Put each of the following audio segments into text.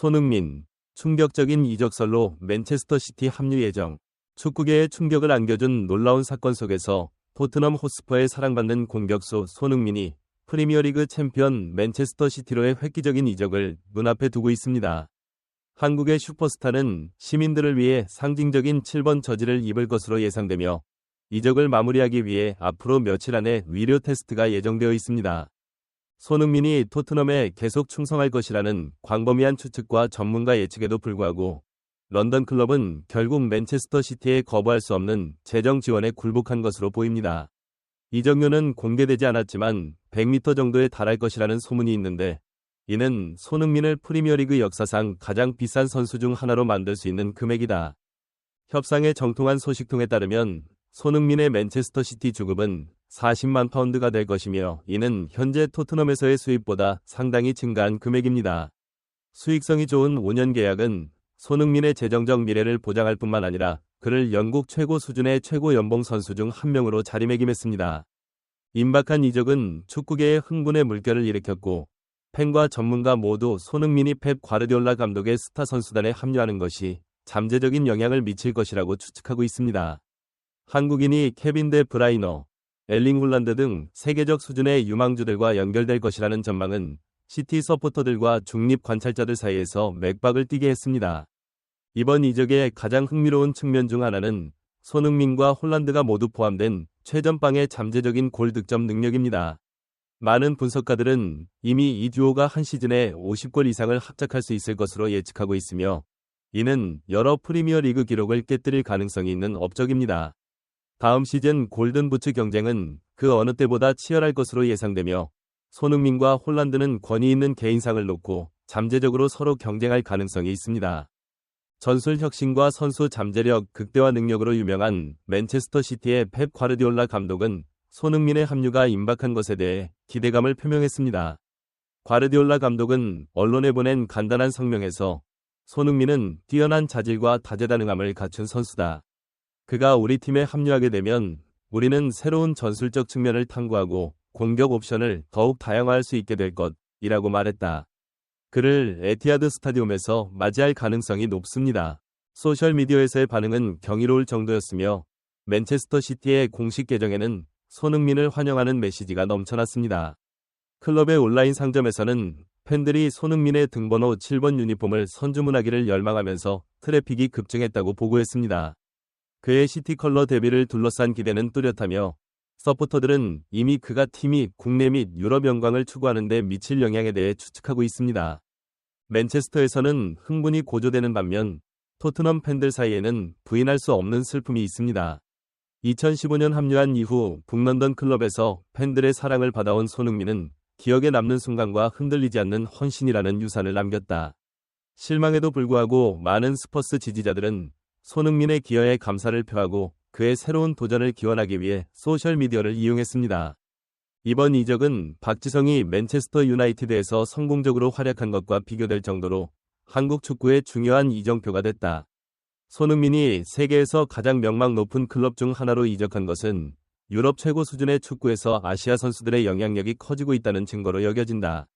손흥민, 충격적인 이적설로 맨체스터 시티 합류 예정. 축구계에 충격을 안겨준 놀라운 사건 속에서 토트넘 호스퍼의 사랑받는 공격수 손흥민이 프리미어리그 챔피언 맨체스터 시티로의 획기적인 이적을 눈앞에 두고 있습니다. 한국의 슈퍼스타는 시민들을 위해 상징적인 7번 저지를 입을 것으로 예상되며 이적을 마무리하기 위해 앞으로 며칠 안에 위료 테스트가 예정되어 있습니다. 손흥민이 토트넘에 계속 충성할 것이라는 광범위한 추측과 전문가 예측에도 불구하고 런던 클럽은 결국 맨체스터 시티에 거부할 수 없는 재정 지원에 굴복한 것으로 보입니다. 이적료는 공개되지 않았지만 100m 정도에 달할 것이라는 소문이 있는데 이는 손흥민을 프리미어리그 역사상 가장 비싼 선수 중 하나로 만들 수 있는 금액이다. 협상에 정통한 소식통에 따르면 손흥민의 맨체스터 시티 주급은 40만 파운드가 될 것이며 이는 현재 토트넘에서의 수입보다 상당히 증가한 금액입니다. 수익성이 좋은 5년 계약은 손흥민의 재정적 미래를 보장할 뿐만 아니라 그를 영국 최고 수준의 최고 연봉 선수 중 한 명으로 자리매김했습니다. 임박한 이적은 축구계에 흥분의 물결을 일으켰고 팬과 전문가 모두 손흥민이 펩 과르디올라 감독의 스타 선수단에 합류하는 것이 잠재적인 영향을 미칠 것이라고 추측하고 있습니다. 한국인이 케빈 데 브라이너, 엘링 홀란드 등 세계적 수준의 유망주들과 연결될 것이라는 전망은 시티 서포터들과 중립 관찰자들 사이에서 맥박을 띠게 했습니다. 이번 이적의 가장 흥미로운 측면 중 하나는 손흥민과 홀란드가 모두 포함된 최전방의 잠재적인 골 득점 능력입니다. 많은 분석가들은 이미 이 듀오가 한 시즌에 50골 이상을 합작할 수 있을 것으로 예측하고 있으며 이는 여러 프리미어 리그 기록을 깨뜨릴 가능성이 있는 업적입니다. 다음 시즌 골든부츠 경쟁은 그 어느 때보다 치열할 것으로 예상되며 손흥민과 홀란드는 권위 있는 개인상을 놓고 잠재적으로 서로 경쟁할 가능성이 있습니다. 전술 혁신과 선수 잠재력, 극대화 능력으로 유명한 맨체스터 시티의 펩 과르디올라 감독은 손흥민의 합류가 임박한 것에 대해 기대감을 표명했습니다. 과르디올라 감독은 언론에 보낸 간단한 성명에서 손흥민은 뛰어난 자질과 다재다능함을 갖춘 선수다. 그가 우리 팀에 합류하게 되면 우리는 새로운 전술적 측면을 탐구하고 공격 옵션을 더욱 다양화할 수 있게 될 것이라고 말했다. 그를 에티하드 스타디움에서 맞이할 가능성이 높습니다. 소셜미디어에서의 반응은 경이로울 정도였으며 맨체스터 시티의 공식 계정에는 손흥민을 환영하는 메시지가 넘쳐났습니다. 클럽의 온라인 상점에서는 팬들이 손흥민의 등번호 7번 유니폼을 선주문하기를 열망하면서 트래픽이 급증했다고 보고했습니다. 그의 시티 컬러 데뷔를 둘러싼 기대는 뚜렷하며 서포터들은 이미 그가 팀이 국내 및 유럽 영광을 추구하는 데 미칠 영향에 대해 추측하고 있습니다. 맨체스터에서는 흥분이 고조되는 반면 토트넘 팬들 사이에는 부인할 수 없는 슬픔이 있습니다. 2015년 합류한 이후 북런던 클럽에서 팬들의 사랑을 받아온 손흥민은 기억에 남는 순간과 흔들리지 않는 헌신이라는 유산을 남겼다. 실망에도 불구하고 많은 스퍼스 지지자들은 손흥민의 기여에 감사를 표하고 그의 새로운 도전을 기원하기 위해 소셜미디어를 이용했습니다. 이번 이적은 박지성이 맨체스터 유나이티드에서 성공적으로 활약한 것과 비교될 정도로 한국 축구의 중요한 이정표가 됐다. 손흥민이 세계에서 가장 명망 높은 클럽 중 하나로 이적한 것은 유럽 최고 수준의 축구에서 아시아 선수들의 영향력이 커지고 있다는 증거로 여겨진다.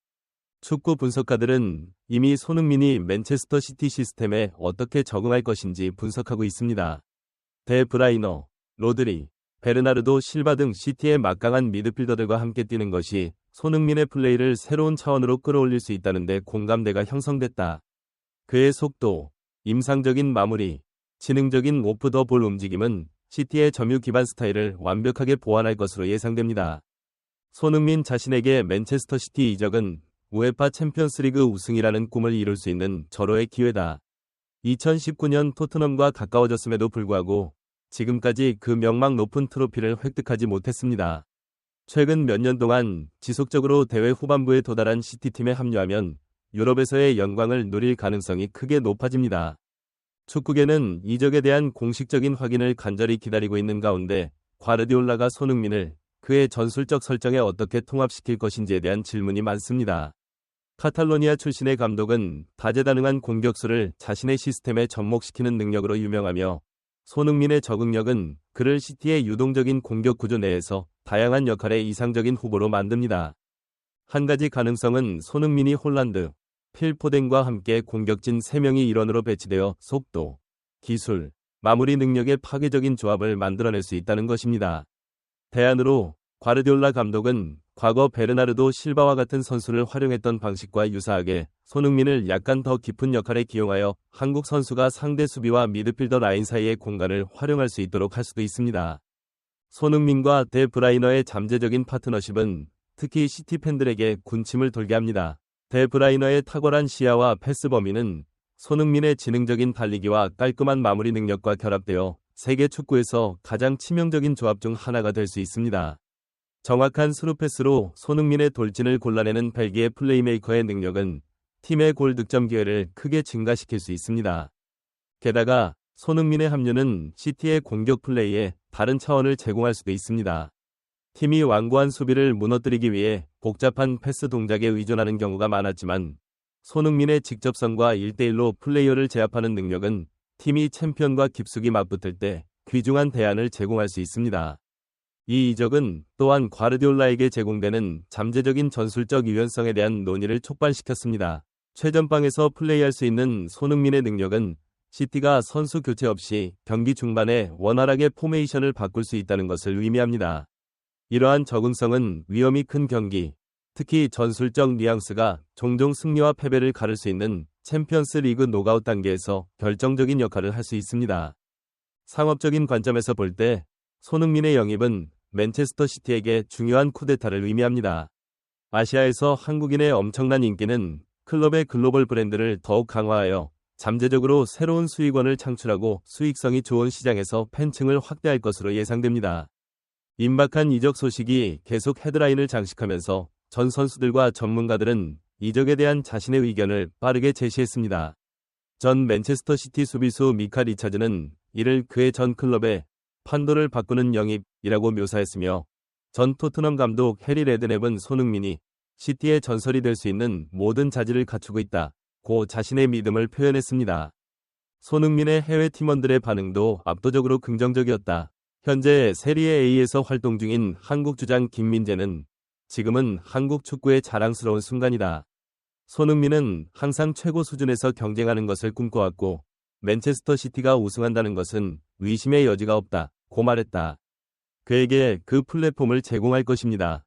축구 분석가들은 이미 손흥민이 맨체스터 시티 시스템에 어떻게 적응할 것인지 분석하고 있습니다. 데 브라이너, 로드리, 베르나르도 실바 등 시티의 막강한 미드필더들과 함께 뛰는 것이 손흥민의 플레이를 새로운 차원으로 끌어올릴 수 있다는 데 공감대가 형성됐다. 그의 속도, 임상적인 마무리, 지능적인 오프 더 볼 움직임은 시티의 점유 기반 스타일을 완벽하게 보완할 것으로 예상됩니다. 손흥민 자신에게 맨체스터 시티 이적은 우에파 챔피언스리그 우승이라는 꿈을 이룰 수 있는 절호의 기회다. 2019년 토트넘과 가까워졌음에도 불구하고 지금까지 그 명망 높은 트로피를 획득하지 못했습니다. 최근 몇 년 동안 지속적으로 대회 후반부에 도달한 시티팀에 합류하면 유럽에서의 영광을 누릴 가능성이 크게 높아집니다. 축구계는 이적에 대한 공식적인 확인을 간절히 기다리고 있는 가운데 과르디올라가 손흥민을 그의 전술적 설정에 어떻게 통합시킬 것인지에 대한 질문이 많습니다. 카탈로니아 출신의 감독은 다재다능한 공격수를 자신의 시스템에 접목시키는 능력으로 유명하며 손흥민의 적응력은 그를 시티의 유동적인 공격 구조 내에서 다양한 역할의 이상적인 후보로 만듭니다. 한 가지 가능성은 손흥민이 홀란드, 필 포덴과 함께 공격진 3명이 일원으로 배치되어 속도, 기술, 마무리 능력의 파괴적인 조합을 만들어낼 수 있다는 것입니다. 대안으로 과르디올라 감독은 과거 베르나르도 실바와 같은 선수를 활용했던 방식과 유사하게 손흥민을 약간 더 깊은 역할에 기용하여 한국 선수가 상대 수비와 미드필더 라인 사이의 공간을 활용할 수 있도록 할 수도 있습니다. 손흥민과 데 브라이너의 잠재적인 파트너십은 특히 시티 팬들에게 군침을 돌게 합니다. 데 브라이너의 탁월한 시야와 패스 범위는 손흥민의 지능적인 달리기와 깔끔한 마무리 능력과 결합되어 세계 축구에서 가장 치명적인 조합 중 하나가 될 수 있습니다. 정확한 스루 패스로 손흥민의 돌진을 골라내는 벨기에 플레이메이커의 능력은 팀의 골 득점 기회를 크게 증가시킬 수 있습니다. 게다가 손흥민의 합류는 시티의 공격 플레이에 다른 차원을 제공할 수도 있습니다. 팀이 완고한 수비를 무너뜨리기 위해 복잡한 패스 동작에 의존하는 경우가 많았지만 손흥민의 직접성과 1대1로 플레이어를 제압하는 능력은 팀이 챔피언과 깊숙이 맞붙을 때 귀중한 대안을 제공할 수 있습니다. 이 이적은 또한 과르디올라에게 제공되는 잠재적인 전술적 유연성에 대한 논의를 촉발시켰습니다. 최전방에서 플레이할 수 있는 손흥민의 능력은 시티가 선수 교체 없이 경기 중반에 원활하게 포메이션을 바꿀 수 있다는 것을 의미합니다. 이러한 적응성은 위험이 큰 경기, 특히 전술적 뉘앙스가 종종 승리와 패배를 가를 수 있는 챔피언스 리그 노가웃 단계에서 결정적인 역할을 할 수 있습니다. 상업적인 관점에서 볼 때 손흥민의 영입은 맨체스터 시티에게 중요한 쿠데타를 의미합니다. 아시아에서 한국인의 엄청난 인기는 클럽의 글로벌 브랜드를 더욱 강화하여 잠재적으로 새로운 수익원을 창출하고 수익성이 좋은 시장에서 팬층을 확대할 것으로 예상됩니다. 임박한 이적 소식이 계속 헤드라인을 장식하면서 전 선수들과 전문가들은 이적에 대한 자신의 의견을 빠르게 제시했습니다. 전 맨체스터 시티 수비수 미카 리차즈는 이를 그의 전 클럽의 판도를 바꾸는 영입이라고 묘사했으며 전 토트넘 감독 해리 레드냅은 손흥민이 시티의 전설이 될 수 있는 모든 자질을 갖추고 있다고 자신의 믿음을 표현했습니다. 손흥민의 해외 팀원들의 반응도 압도적으로 긍정적이었다. 현재 세리에 A에서 활동 중인 한국 주장 김민재는 지금은 한국 축구의 자랑스러운 순간이다. 손흥민은 항상 최고 수준에서 경쟁하는 것을 꿈꿔왔고 맨체스터 시티가 우승한다는 것은 의심의 여지가 없다고 말했다. 그에게 그 플랫폼을 제공할 것입니다.